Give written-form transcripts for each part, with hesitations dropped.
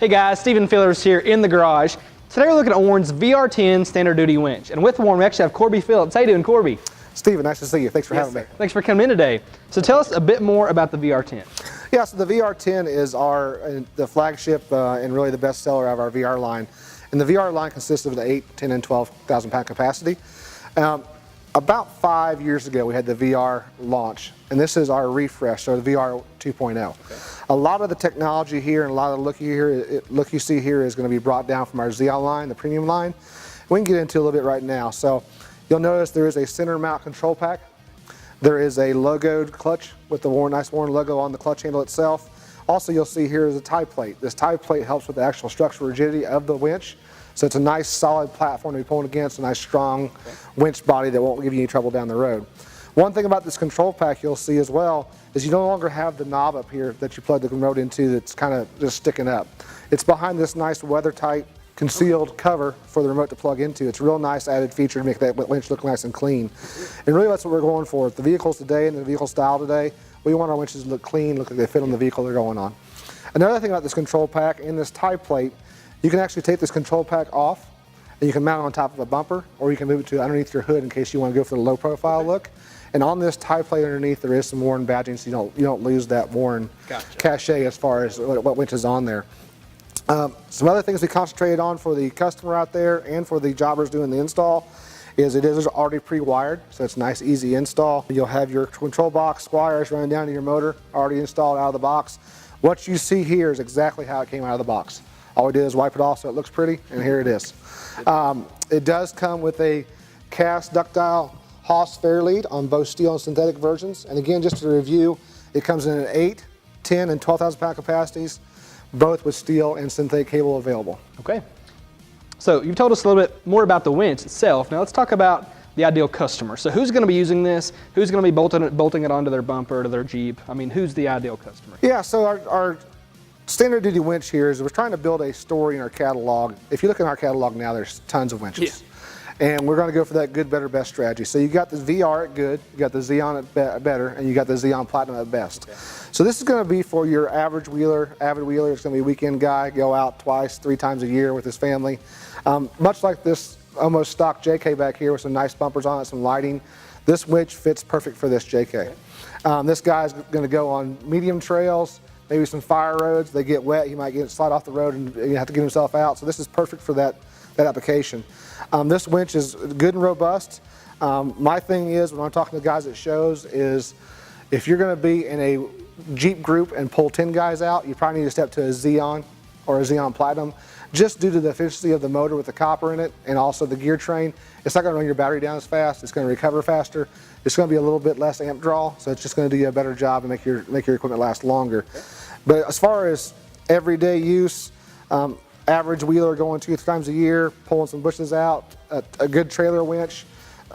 Hey guys, Stephen Phillips here in the garage. Today we're looking at Warren's VR10 Standard Duty Winch. And with Warren, we actually have Corby Phillips. How you doing, Corby? Stephen, nice to see you. Thanks for having me. Thanks for coming in today. So tell us a bit more about the VR10. Yeah, so the VR10 is the flagship and really the best seller of our VR line. And the VR line consists of the 8, 10, and 12,000 pound capacity. About 5 years ago, we had the VR launch, and this is our refresh, so the VR 2.0. Okay. A lot of the technology here and a lot of the look you see here is going to be brought down from our Xeon line, the premium line. We can get into a little bit right now. So you'll notice there is a center mount control pack. There is a logoed clutch with the nice Warren logo on the clutch handle itself. Also, you'll see here is a tie plate. This tie plate helps with the actual structural rigidity of the winch. So it's a nice solid platform to be pulling against, a nice strong winch body that won't give you any trouble down the road. One thing about this control pack you'll see as well is you no longer have the knob up here that you plug the remote into that's kind of just sticking up. It's behind this nice weather-tight concealed cover for the remote to plug into. It's a real nice added feature to make that winch look nice and clean. And really that's what we're going for. With the vehicles today and the vehicle style today, we want our winches to look clean, look like they fit on the vehicle they're going on. Another thing about this control pack and this tie plate, you can actually take this control pack off and you can mount it on top of a bumper, or you can move it to underneath your hood in case you want to go for the low profile look. And on this tie plate underneath there is some Warren badging, so you don't lose that Warren cachet as far as what winch is on there. Some other things we concentrated on for the customer out there and for the jobbers doing the install is it is already pre-wired, so it's a nice easy install. You'll have your control box wires running down to your motor already installed out of the box. What you see here is exactly how it came out of the box. All we did is wipe it off so it looks pretty, and here it is. It does come with a cast ductile Haas fair lead on both steel and synthetic versions. And again, just to review, it comes in at 8, 10, and 12,000 pound capacities, both with steel and synthetic cable available. Okay. So you've told us a little bit more about the winch itself. Now let's talk about the ideal customer. So who's going to be using this? Who's going to be bolting it onto their bumper, to their Jeep? I mean, who's the ideal customer? Yeah, so our standard duty winch here is we're trying to build a story in our catalog. If you look in our catalog now, there's tons of winches. Yeah. And we're going to go for that good, better, best strategy. So you got the VR at good, you got the Xeon at better, and you got the Xeon Platinum at best. Okay. So this is going to be for your average wheeler, avid wheeler. It's going to be a weekend guy, go out twice, 3 times a year with his family. Much like this almost stock JK back here with some nice bumpers on it, some lighting, this winch fits perfect for this JK. Okay. This guy's going to go on medium trails, maybe some fire roads. They get wet, he might slide off the road and you have to get himself out. So this is perfect for that application. This winch is good and robust. My thing is, when I'm talking to guys at shows, is if you're going to be in a Jeep group and pull 10 guys out, you probably need to step to a Xeon or a Xeon Platinum, just due to the efficiency of the motor with the copper in it and also the gear train. It's not going to run your battery down as fast. It's going to recover faster. It's going to be a little bit less amp draw, so it's just going to do you a better job and make your equipment last longer. But as far as everyday use, average wheeler going 2 or 3 times a year, pulling some bushes out, a good trailer winch,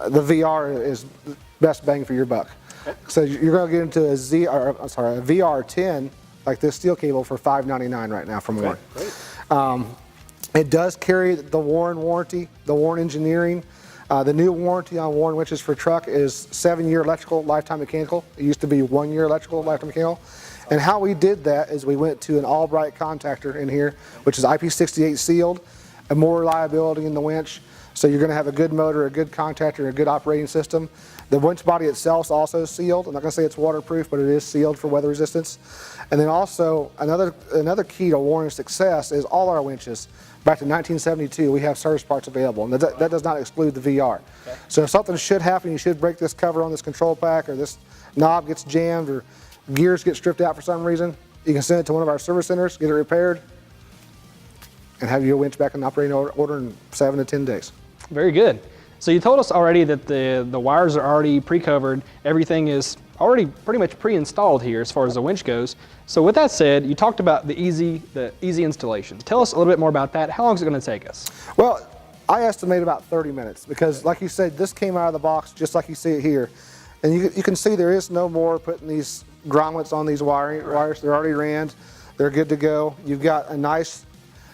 the VR is the best bang for your buck. Okay. So you're going to get into a VR10 like this steel cable for $5.99 right now from Warren. It does carry the Warren warranty, the Warren engineering. The new warranty on Warren winches for truck is 7-year electrical, lifetime mechanical. It used to be 1-year electrical, lifetime mechanical. And how we did that is we went to an all-bright contactor in here, which is IP68 sealed, and more reliability in the winch. So you're going to have a good motor, a good contactor, a good operating system. The winch body itself is also sealed. I'm not going to say it's waterproof, but it is sealed for weather resistance. And then also another key to Warren's success is all our winches. Back to 1972, we have service parts available, and that does not exclude the VR. Okay. So if something should happen, you should break this cover on this control pack, or this knob gets jammed, or gears get stripped out for some reason, you can send it to one of our service centers, get it repaired, and have your winch back in operating order in 7 to 10 days. Very good. So you told us already that the wires are already pre-covered. Everything is already pretty much pre-installed here as far as the winch goes. So with that said, you talked about the easy installation. Tell us a little bit more about that. How long is it going to take us? Well, I estimate about 30 minutes because, like you said, this came out of the box just like you see it here. And you can see there is no more putting these grommets on these wires. They're already ran. They're good to go. You've got a nice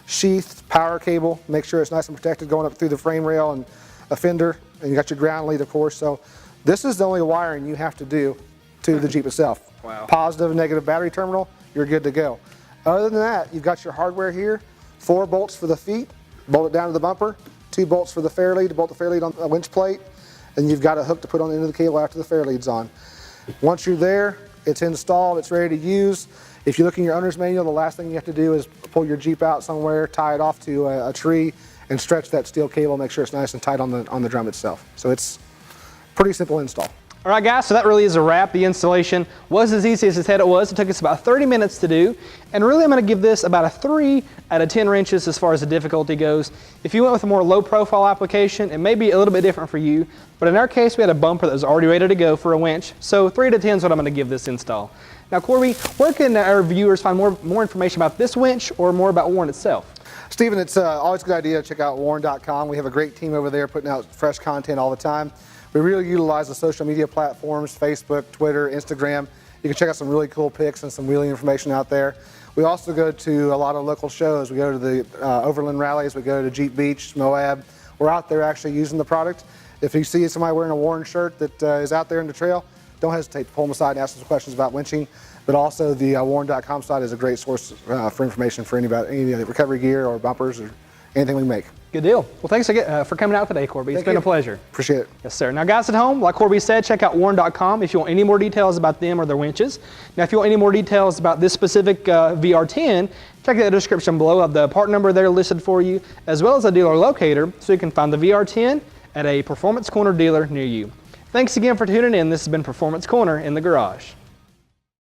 sheathed power cable. Make sure it's nice and protected going up through the frame rail and a fender. And you got your ground lead, of course. So this is the only wiring you have to do to the Jeep itself. Wow. Positive and negative battery terminal, you're good to go. Other than that, you've got your hardware here, 4 bolts for the feet, bolt it down to the bumper, 2 bolts for the fair lead to bolt the fair lead on a winch plate, and you've got a hook to put on the end of the cable after the fair lead's on. Once you're there, it's installed, it's ready to use. If you look in your owner's manual, the last thing you have to do is pull your Jeep out somewhere, tie it off to a tree, and stretch that steel cable, make sure it's nice and tight on the drum itself. So it's pretty simple install. All right, guys, so that really is a wrap. The installation was as easy as it said it was. It took us about 30 minutes to do. And really, I'm going to give this about a 3 out of 10 wrenches as far as the difficulty goes. If you went with a more low-profile application, it may be a little bit different for you. But in our case, we had a bumper that was already ready to go for a winch. So 3 out of 10 is what I'm going to give this install. Now, Corby, where can our viewers find more information about this winch or more about Warren itself? Stephen, it's always a good idea to check out warren.com. We have a great team over there putting out fresh content all the time. We really utilize the social media platforms, Facebook, Twitter, Instagram. You can check out some really cool pics and some wheeling information out there. We also go to a lot of local shows. We go to the Overland rallies, we go to Jeep Beach, Moab. We're out there actually using the product. If you see somebody wearing a Warren shirt that is out there in the trail, don't hesitate to pull them aside and ask them some questions about winching. But also the warren.com site is a great source for information for any recovery gear or bumpers or anything we make. Good deal. Well, thanks again for coming out today, Corby. It's been a pleasure. Appreciate it. Yes, sir. Now, guys at home, like Corby said, check out warren.com if you want any more details about them or their winches. Now, if you want any more details about this specific VR10, check the description below of the part number there listed for you, as well as a dealer locator, so you can find the VR10 at a Performance Corner dealer near you. Thanks again for tuning in. This has been Performance Corner in the Garage.